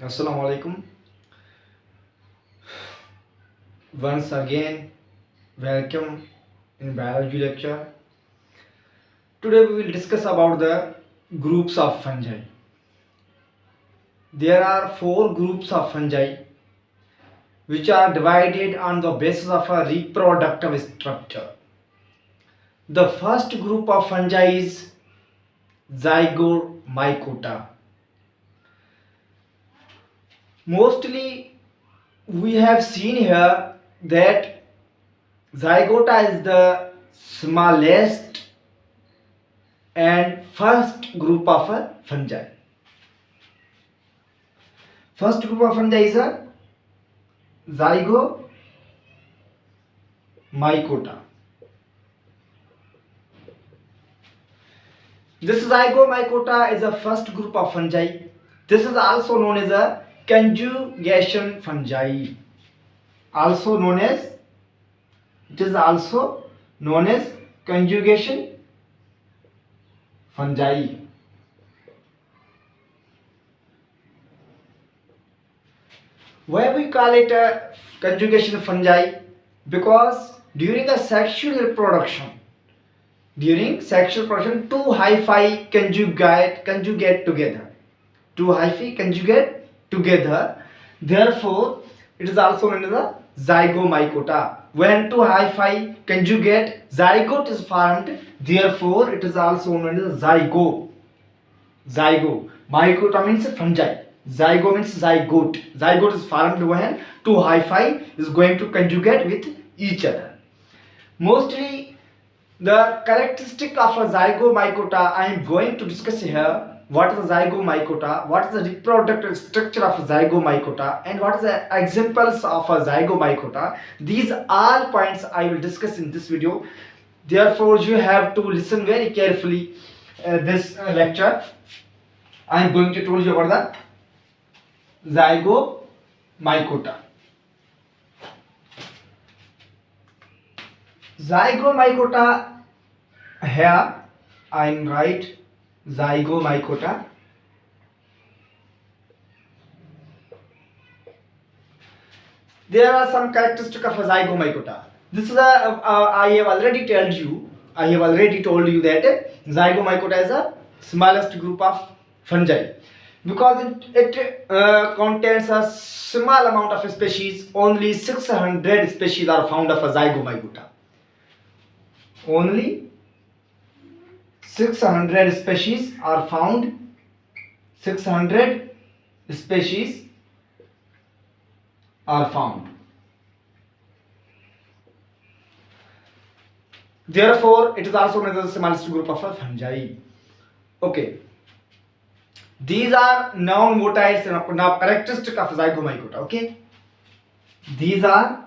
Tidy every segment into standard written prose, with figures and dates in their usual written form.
Assalamu alaikum. Once again, welcome in biology lecture. Today we will discuss about the groups of fungi. There are four groups of fungi which are divided on the basis of a reproductive structure. The first group of fungi is Zygomycota. Mostly we have seen here that zygota is the smallest and first group of a fungi. First group of fungi is a Zygomycota. This Zygomycota is a first group of fungi. This is also known as a conjugation fungi. Also known as conjugation fungi. Why we call it a conjugation fungi? Because during the sexual reproduction, two hyphae conjugate together. Therefore, it is also known as a zygomycota. When two hyphae conjugate, zygote is formed. Therefore, it is also known as zygote. Mycota means fungi. Zygo means zygote. Zygote is formed when two hyphae is going to conjugate with each other. Mostly, the characteristic of a zygomycota I am going to discuss here. What is a zygomycota? What is the reproductive structure of a zygomycota? And what is the examples of a zygomycota? These all points I will discuss in this video. Therefore, you have to listen very carefully this lecture. I am going to tell you about the zygomycota. Zygomycota, here I am right. Zygomycota. There are some characteristics of a zygomycota. This is I have already told you that zygomycota is the smallest group of fungi because it contains a small amount of species. Only 600 species are found of a zygomycota. Only 600 species are found. 600 species are found. Therefore, it is also known as the smallest group of fungi. Okay. These are non-motiles. Now, characteristic of zygomycota. Okay. These are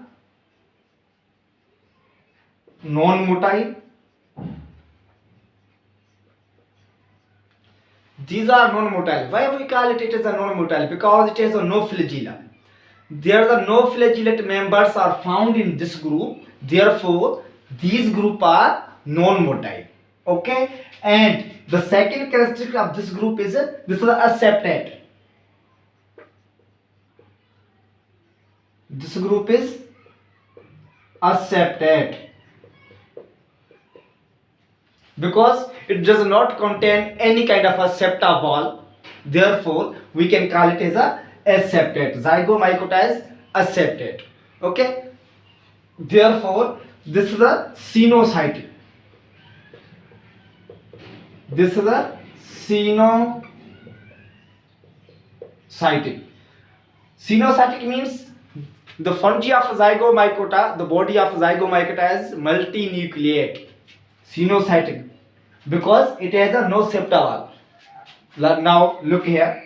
non-motile. These are non-motile. Why we call it as a non-motile? Because it has a no flagella. There are no flagellate members are found in this group. Therefore, these group are non-motile. Okay. And the second characteristic of this group is this is a septate. This group is a septate because it does not contain any kind of a septa wall. Therefore, we can call it as a aseptate. Zygomycota is aseptate. Okay. Therefore, this is a cenocytic. This is a cenocytic. Cenocytic means the fungi of zygomycota, the body of zygomycota is multinucleate. Cenocytic because it has a no septa wall. Now look here.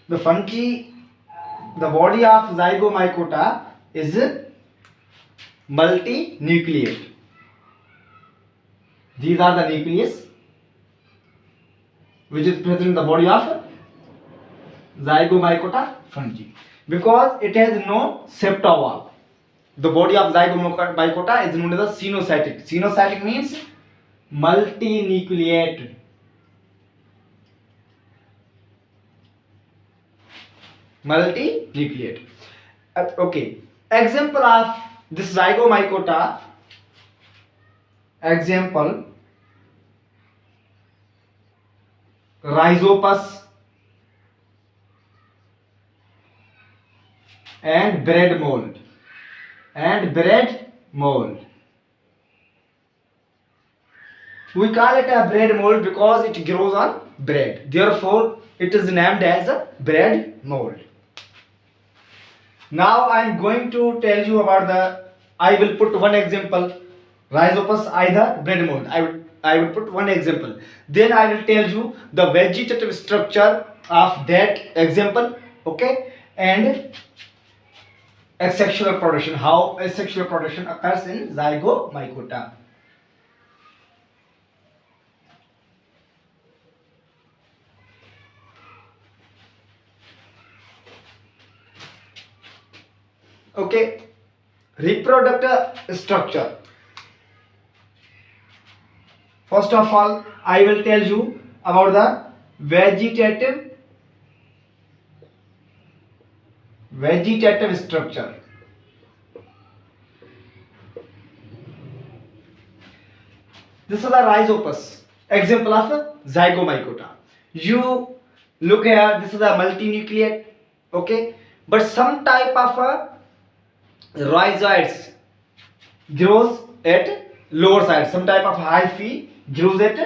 The fungi, the body of zygomycota is multinucleate. These are the nucleus which is present in the body of Zygomycota fungi. because it has no septa wall. The body of zygobiota is known as a cenocytic. Cenocytic means multinucleate. Multinucleate. Okay. Example of this zygomycota. Example: Rhizopus and bread mold. We call it a bread mold because it grows on bread. Therefore, it is named as a bread mold. Now I am going to tell you about I will put one example. Rhizopus, either bread mold. I will put one example. Then I will tell you the vegetative structure of that example. Okay, and asexual production. How asexual production occurs in zygomycota. Okay, reproductive structure. First of all, I will tell you about the vegetative structure. This is the Rhizopus, example of zygomycota. You look here, this is a multinucleate. Okay, but some type of rhizoids grows at lower side. Some type of hyphae grows at